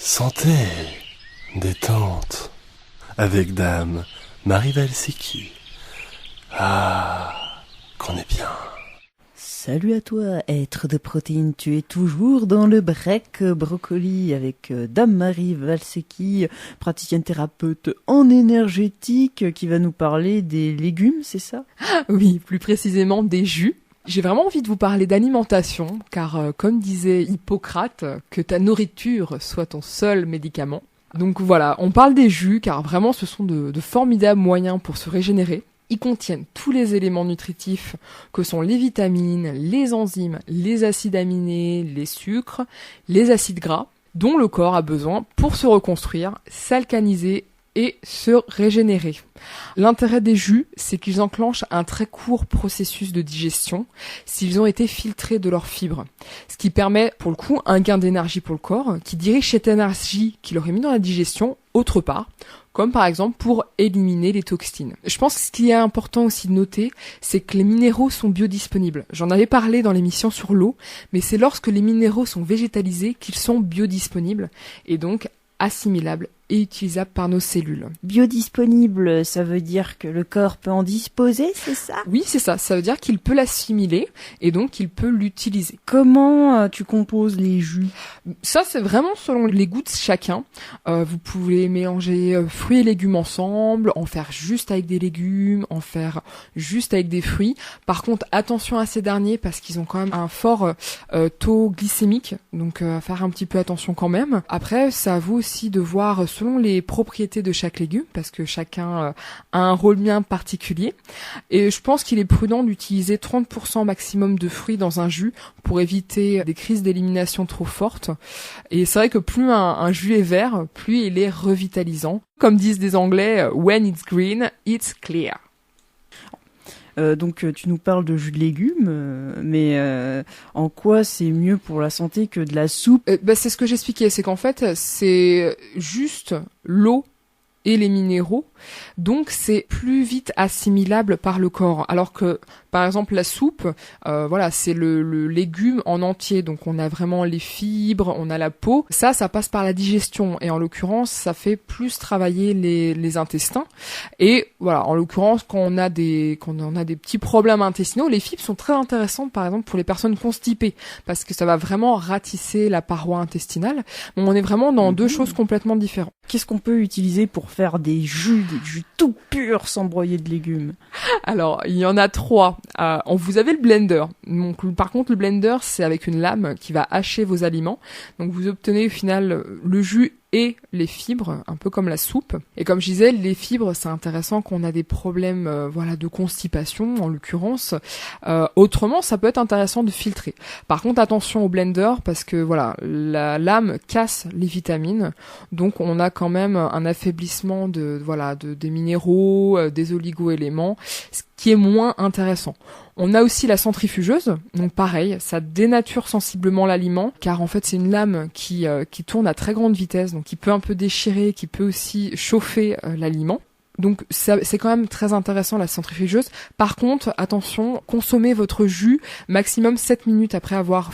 Santé, détente, avec Dame Marie Valsecchi. Ah, qu'on est bien. Salut à toi, être de protéines, tu es toujours dans le break brocoli avec Dame Marie Valsecchi, praticienne thérapeute en énergétique, qui va nous parler des légumes, c'est ça ? Oui, plus précisément des jus. J'ai vraiment envie de vous parler d'alimentation, car comme disait Hippocrate, que ta nourriture soit ton seul médicament. Donc voilà, on parle des jus, car vraiment ce sont de formidables moyens pour se régénérer. Ils contiennent tous les éléments nutritifs que sont les vitamines, les enzymes, les acides aminés, les sucres, les acides gras, dont le corps a besoin pour se reconstruire, s'alcaliniser et se régénérer. L'intérêt des jus, c'est qu'ils enclenchent un très court processus de digestion s'ils ont été filtrés de leurs fibres. Ce qui permet, pour le coup, un gain d'énergie pour le corps qui dirige cette énergie qu'il aurait mis dans la digestion autre part, comme par exemple pour éliminer les toxines. Je pense que ce qui est important aussi de noter, c'est que les minéraux sont biodisponibles. J'en avais parlé dans l'émission sur l'eau, mais c'est lorsque les minéraux sont végétalisés qu'ils sont biodisponibles et donc assimilables et utilisable par nos cellules. Biodisponible, ça veut dire que le corps peut en disposer, c'est ça ? Oui, c'est ça. Ça veut dire qu'il peut l'assimiler et donc il peut l'utiliser. Comment tu composes les jus ? Ça, c'est vraiment selon les goûts de chacun. Vous pouvez mélanger fruits et légumes ensemble, en faire juste avec des légumes, en faire juste avec des fruits. Par contre, attention à ces derniers parce qu'ils ont quand même un fort taux glycémique, donc faire un petit peu attention quand même. Après, c'est à vous aussi de voir selon les propriétés de chaque légume, parce que chacun a un rôle bien particulier. Et je pense qu'il est prudent d'utiliser 30% maximum de fruits dans un jus pour éviter des crises d'élimination trop fortes. Et c'est vrai que plus un jus est vert, plus il est revitalisant. Comme disent des Anglais, when it's green, it's clear. Donc tu nous parles de jus de légumes, mais en quoi c'est mieux pour la santé que de la soupe ? C'est ce que j'expliquais, c'est qu'en fait c'est juste l'eau et les minéraux, donc c'est plus vite assimilable par le corps, alors que par exemple la soupe, c'est le légume en entier, donc on a vraiment les fibres, on a la peau, ça passe par la digestion, et en l'occurrence ça fait plus travailler les intestins, et voilà, en l'occurrence quand on a des petits problèmes intestinaux, les fibres sont très intéressantes par exemple pour les personnes constipées, parce que ça va vraiment ratisser la paroi intestinale. Bon, on est vraiment dans deux choses complètement différentes. Qu'est-ce qu'on peut utiliser pour faire des jus tout purs sans broyer de légumes ? Alors, il y en a 3. Vous avez le blender. Donc, par contre, le blender, c'est avec une lame qui va hacher vos aliments. Donc, vous obtenez au final le jus et les fibres, un peu comme la soupe. Et comme je disais, les fibres, c'est intéressant quand on a des problèmes de constipation, en l'occurrence. Autrement, ça peut être intéressant de filtrer. Par contre, attention au blender, parce que la lame casse les vitamines. Donc, on a quand même un affaiblissement des minéraux, des oligo-éléments, ce qui est moins intéressant. On a aussi la centrifugeuse, donc pareil, ça dénature sensiblement l'aliment, car en fait c'est une lame qui tourne à très grande vitesse, donc qui peut un peu déchirer, qui peut aussi chauffer l'aliment. Donc c'est quand même très intéressant la centrifugeuse. Par contre, attention, consommez votre jus maximum 7 minutes après avoir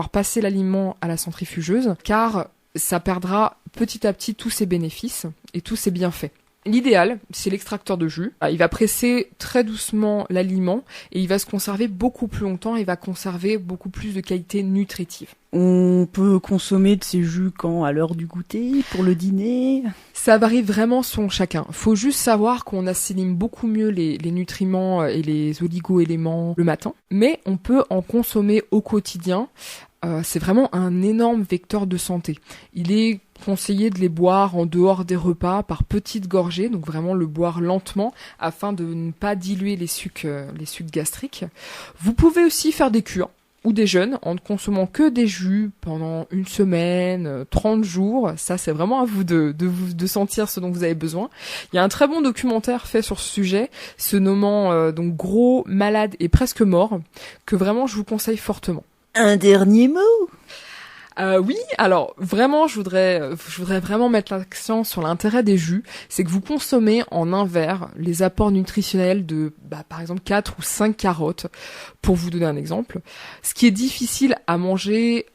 passé l'aliment à la centrifugeuse, car ça perdra petit à petit tous ses bénéfices et tous ses bienfaits. L'idéal, c'est l'extracteur de jus. Il va presser très doucement l'aliment et il va se conserver beaucoup plus longtemps et va conserver beaucoup plus de qualité nutritive. On peut consommer de ces jus quand ? À l'heure du goûter ? Pour le dîner ? Ça varie vraiment selon chacun. Faut juste savoir qu'on assimile beaucoup mieux les nutriments et les oligo-éléments le matin, mais on peut en consommer au quotidien. C'est vraiment un énorme vecteur de santé. Il est conseillé de les boire en dehors des repas par petites gorgées, donc vraiment le boire lentement afin de ne pas diluer les sucs gastriques. Vous pouvez aussi faire des cures ou des jeûnes en ne consommant que des jus pendant 1 semaine, 30 jours. Ça, c'est vraiment à vous de sentir ce dont vous avez besoin. Il y a un très bon documentaire fait sur ce sujet, se nommant donc Gros, malade et presque mort, que vraiment je vous conseille fortement. Un dernier mot ? Oui, alors vraiment, je voudrais vraiment mettre l'accent sur l'intérêt des jus. C'est que vous consommez en un verre les apports nutritionnels de, par exemple, 4 ou 5 carottes, pour vous donner un exemple. Ce qui est difficile à manger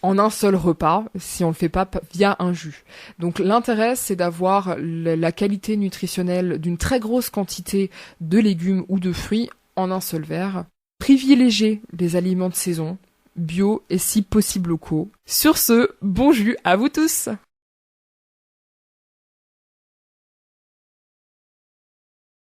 en un seul repas si on le fait pas via un jus. Donc l'intérêt, c'est d'avoir la qualité nutritionnelle d'une très grosse quantité de légumes ou de fruits en un seul verre. Privilégiez les aliments de saison, bio et si possible locaux. Sur ce, bon jus à vous tous!